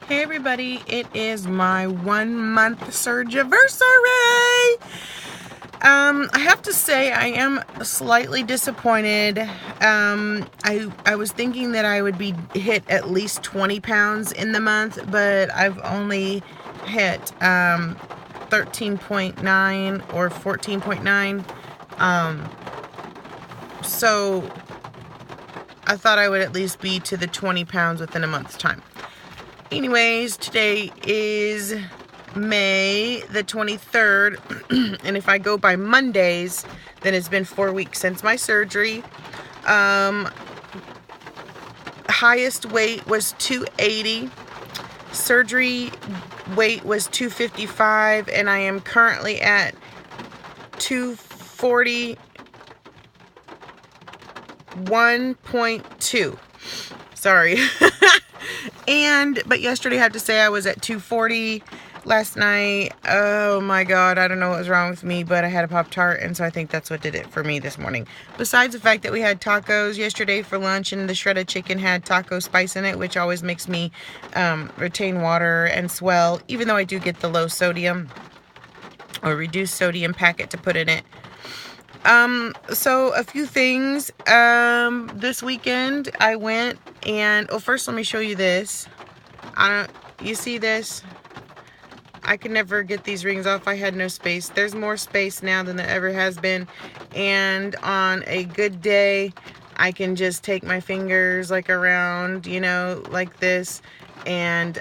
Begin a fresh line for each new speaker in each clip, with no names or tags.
Hey everybody, it is my 1 month surgiversary. I have to say I am slightly disappointed. I was thinking that I would be hit at least 20 pounds in the month, but I've only hit 13.9 or 14.9. So I thought I would at least be to the 20 pounds within a month's time. Anyways, today is May the 23rd, and if I go by Mondays, then it's been 4 weeks since my surgery. Highest weight was 280. Surgery weight was 255, and I am currently at 241.2. Sorry. But yesterday I have to say I was at 240. Last night, oh my god, I don't know what was wrong with me, but I had a Pop-Tart, and so I think that's what did it for me this morning. Besides the fact that we had tacos yesterday for lunch, and the shredded chicken had taco spice in it, which always makes me retain water and swell, even though I do get the low sodium or reduced sodium packet to put in it. So a few things. This weekend I went and, first let me show you this. You see this? I could never get these rings off. I had no space. There's more space now than there ever has been. And on a good day, I can just take my fingers like around, like this. And,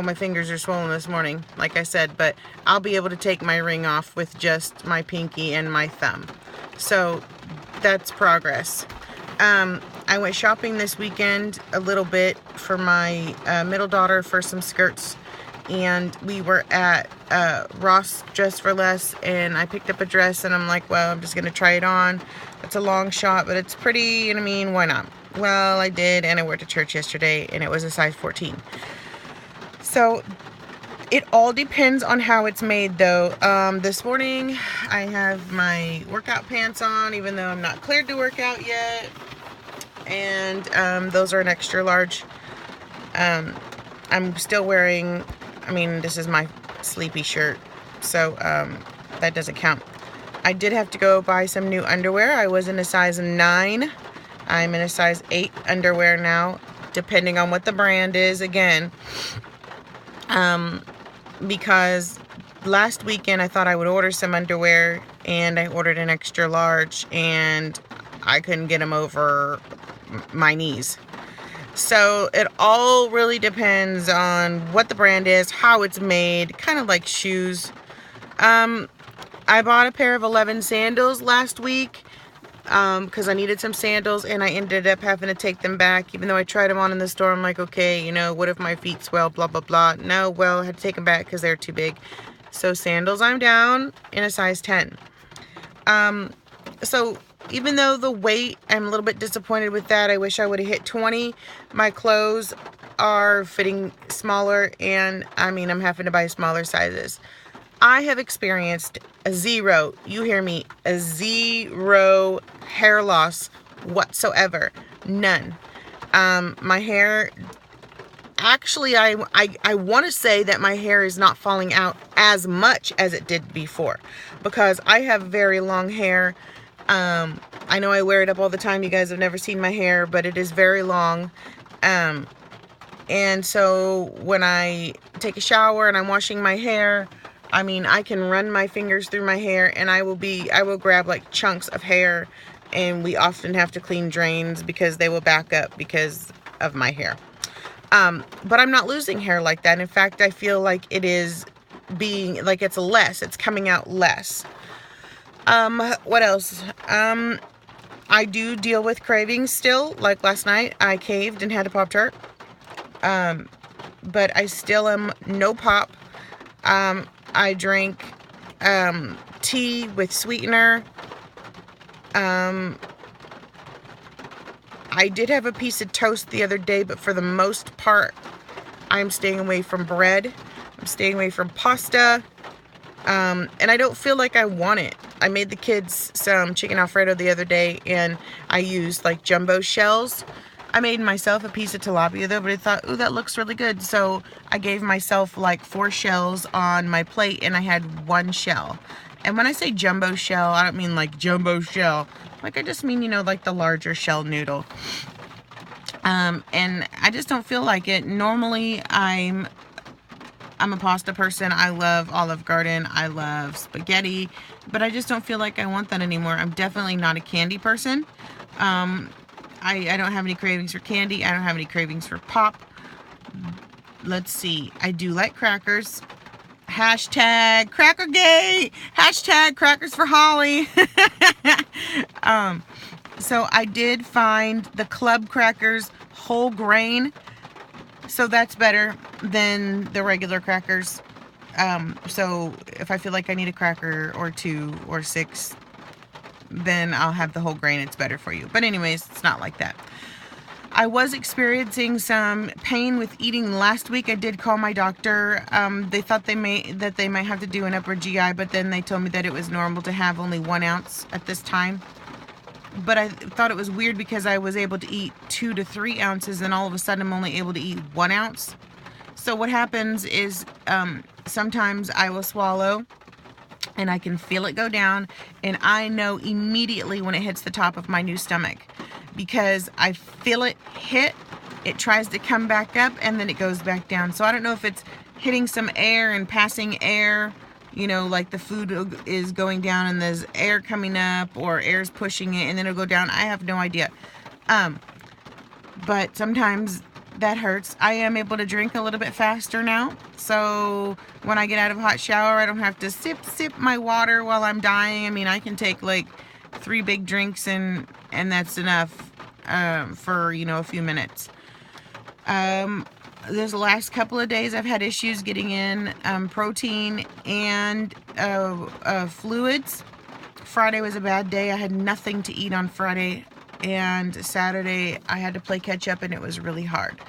my fingers are swollen this morning, like I said, but I'll be able to take my ring off with just my pinky and my thumb. So that's progress. I went shopping this weekend a little bit for my middle daughter for some skirts, and we were at Ross Dress for Less, and I picked up a dress, and I'm like, well, I'm just gonna try it on. It's a long shot, but it's pretty, and I mean, why not? Well, I did, and I wore it to church yesterday, and it was a size 14. So it all depends on how it's made, though. This morning I have my workout pants on, even though I'm not cleared to work out yet, and those are an extra large. I'm still wearing, this is my sleepy shirt, so that doesn't count. I did have to go buy some new underwear. I was in a size 9. I'm in a size 8 underwear now, depending on what the brand is, again. Because last weekend I thought I would order some underwear, and I ordered an extra large, and I couldn't get them over my knees. So it all really depends on what the brand is, how it's made, kind of like shoes. I bought a pair of 11 sandals last week because I needed some sandals, and I ended up having to take them back. Even though I tried them on in the store, I'm like, okay, what if my feet swell, blah, blah, blah. No, well, I had to take them back because they're too big. So sandals, I'm down in a size 10. So even though the weight, I'm a little bit disappointed with that. I wish I would have hit 20. My clothes are fitting smaller, and I'm having to buy smaller sizes. I have experienced a zero hair loss whatsoever. None. My hair, actually, I want to say that my hair is not falling out as much as it did before, because I have very long hair. I know I wear it up all the time. You guys have never seen my hair, but it is very long. And so when I take a shower and I'm washing my hair, I can run my fingers through my hair, and I will grab like chunks of hair, and we often have to clean drains because they will back up because of my hair. But I'm not losing hair like that. In fact, I feel like it is it's coming out less. What else? I do deal with cravings still. Like last night, I caved and had a Pop-Tart. But I still am no pop. I drink tea with sweetener. I did have a piece of toast the other day, but for the most part, I'm staying away from bread. I'm staying away from pasta. And I don't feel like I want it. I made the kids some chicken Alfredo the other day, and I used like jumbo shells. I made myself a piece of tilapia though, but I thought, ooh, that looks really good. So I gave myself like 4 shells on my plate, and I had 1 shell. And when I say jumbo shell, I don't mean like jumbo shell. Like, I just mean, you know, like the larger shell noodle. And I just don't feel like it. Normally, I'm a pasta person. I love Olive Garden. I love spaghetti. But I just don't feel like I want that anymore. I'm definitely not a candy person. I don't have any cravings for candy. I don't have any cravings for pop. Let's see. I do like crackers. Hashtag Crackergate. Hashtag Crackers for Holly. So I did find the Club Crackers whole grain. So that's better than the regular crackers. So if I feel like I need a cracker or 2 or 6, then I'll have the whole grain. It's better for you. But anyways, it's not like that. I was experiencing some pain with eating last week. I did call my doctor. They thought they might have to do an upper GI, but then they told me that it was normal to have only 1 ounce at this time. But I thought it was weird because I was able to eat 2 to 3 ounces, and all of a sudden I'm only able to eat 1 ounce. So what happens is sometimes I will swallow and I can feel it go down, and I know immediately when it hits the top of my new stomach because I feel it hit, it tries to come back up, and then it goes back down. So I don't know if it's hitting some air and passing air, you know, like the food is going down and there's air coming up, or air's pushing it and then it'll go down. I have no idea. But sometimes that hurts. I am able to drink a little bit faster now. So when I get out of a hot shower, I don't have to sip my water while I'm dying. I mean, I can take like 3 big drinks and that's enough for, you know, a few minutes. This last couple of days I've had issues getting in protein and fluids. Friday was a bad day. I had nothing to eat on Friday, and Saturday I had to play catch up, and it was really hard.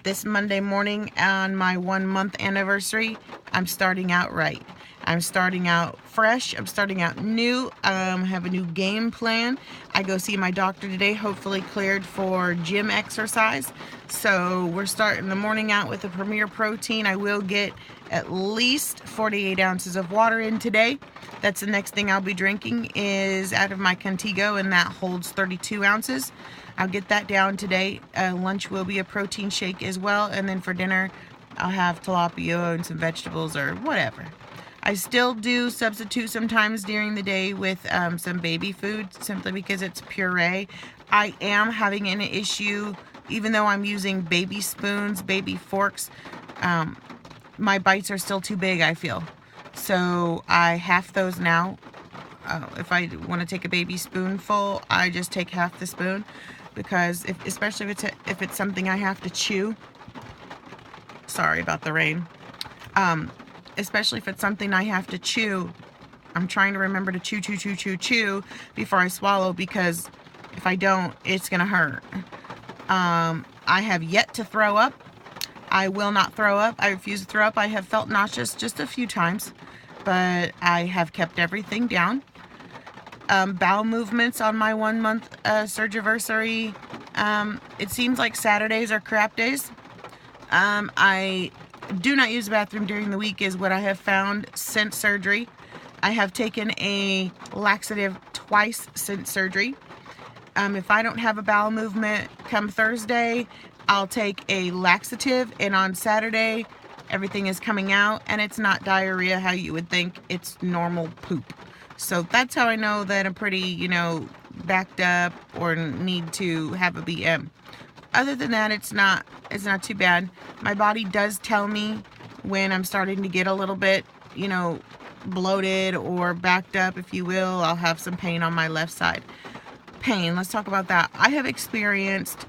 This Monday morning on my 1-month anniversary, I'm starting out right. I'm starting out fresh. I'm starting out new. Have a new game plan. I go see my doctor today, hopefully cleared for gym exercise. So we're starting the morning out with a Premier Protein. I will get at least 48 ounces of water in today. That's the next thing I'll be drinking is out of my Contigo, and that holds 32 ounces. I'll get that down today. Lunch will be a protein shake as well. And then for dinner, I'll have tilapia and some vegetables or whatever. I still do substitute sometimes during the day with some baby food, simply because it's puree. I am having an issue, even though I'm using baby spoons, baby forks, my bites are still too big, I feel. So I half those now. If I want to take a baby spoonful, I just take half the spoon, because especially if it's something I have to chew. Sorry about the rain. Especially if it's something I have to chew, I'm trying to remember to chew before I swallow, because if I don't, it's gonna hurt. I have yet to throw up. I will not throw up. I refuse to throw up. I have felt nauseous just a few times, but I have kept everything down. Bowel movements on my 1-month surgiversary. It seems like Saturdays are crap days. I do not use the bathroom during the week is what I have found since surgery. I have taken a laxative twice since surgery. If I don't have a bowel movement come Thursday, I'll take a laxative, and on Saturday everything is coming out, and it's not diarrhea how you would think. It's normal poop. So that's how I know that I'm pretty, you know, backed up or need to have a BM. Other than that, it's not too bad. My body does tell me when I'm starting to get a little bit, you know, bloated or backed up, if you will. I'll have some pain on my left side. Pain, let's talk about that. I have experienced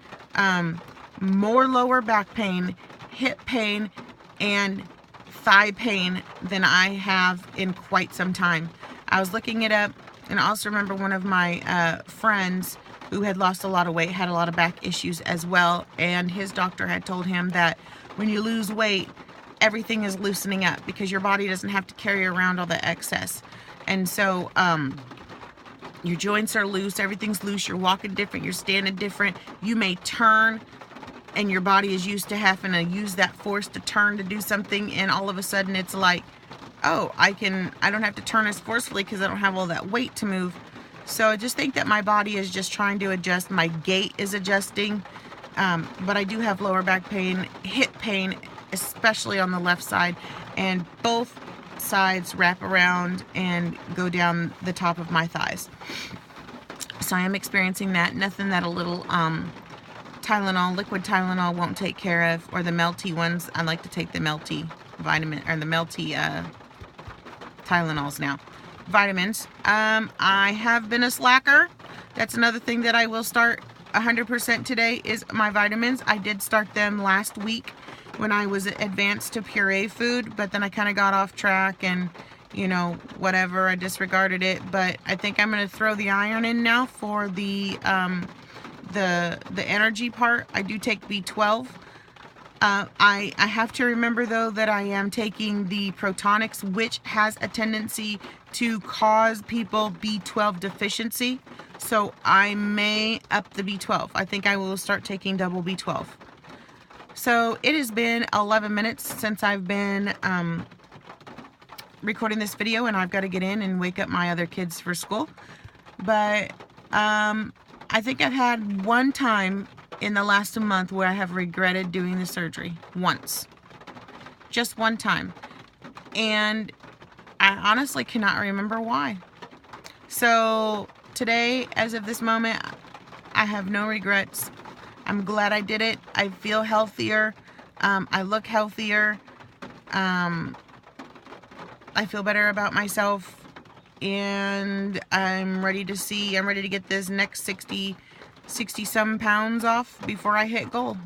more lower back pain, hip pain, and thigh pain than I have in quite some time. I was looking it up, and I also remember one of my friends who had lost a lot of weight, had a lot of back issues as well, and his doctor had told him that when you lose weight, everything is loosening up because your body doesn't have to carry around all the excess. And so, Your joints are loose, everything's loose, you're walking different, you're standing different. You may turn and your body is used to having to use that force to turn to do something, and all of a sudden it's like, oh, I don't have to turn as forcefully because I don't have all that weight to move. So I just think that my body is just trying to adjust. My gait is adjusting, but I do have lower back pain, hip pain, especially on the left side, and both sides wrap around and go down the top of my thighs. So I am experiencing that. Nothing that a little Tylenol, liquid Tylenol won't take care of, or the melty ones. I like to take the melty vitamin, or the melty Tylenols now. Vitamins. I have been a slacker. That's another thing that I will start 100% today is my vitamins. I did start them last week when I was advanced to puree food, but then I kind of got off track and, you know, whatever, I disregarded it. But I think I'm going to throw the iron in now for the energy part. I do take B12. I have to remember though that I am taking the Protonics, which has a tendency to cause people B12 deficiency. So I may up the B12. I think I will start taking double B12. So it has been 11 minutes since I've been recording this video, and I've got to get in and wake up my other kids for school. But I think I've had one time in the last month where I have regretted doing the surgery. Once. Just one time. And I honestly cannot remember why. So today, as of this moment, I have no regrets. I'm glad I did it. I feel healthier. I look healthier. I feel better about myself. And I'm ready to get this next 60 some pounds off before I hit goal.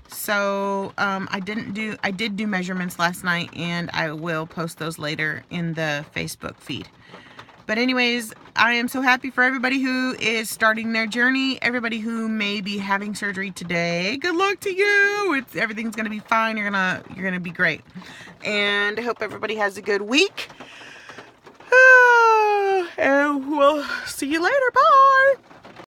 So I did do measurements last night, and I will post those later in the Facebook feed. But anyways, I am so happy for everybody who is starting their journey, everybody who may be having surgery today. Good luck to you. Everything's gonna be fine. You're gonna be great. And I hope everybody has a good week. And we'll see you later. Bye.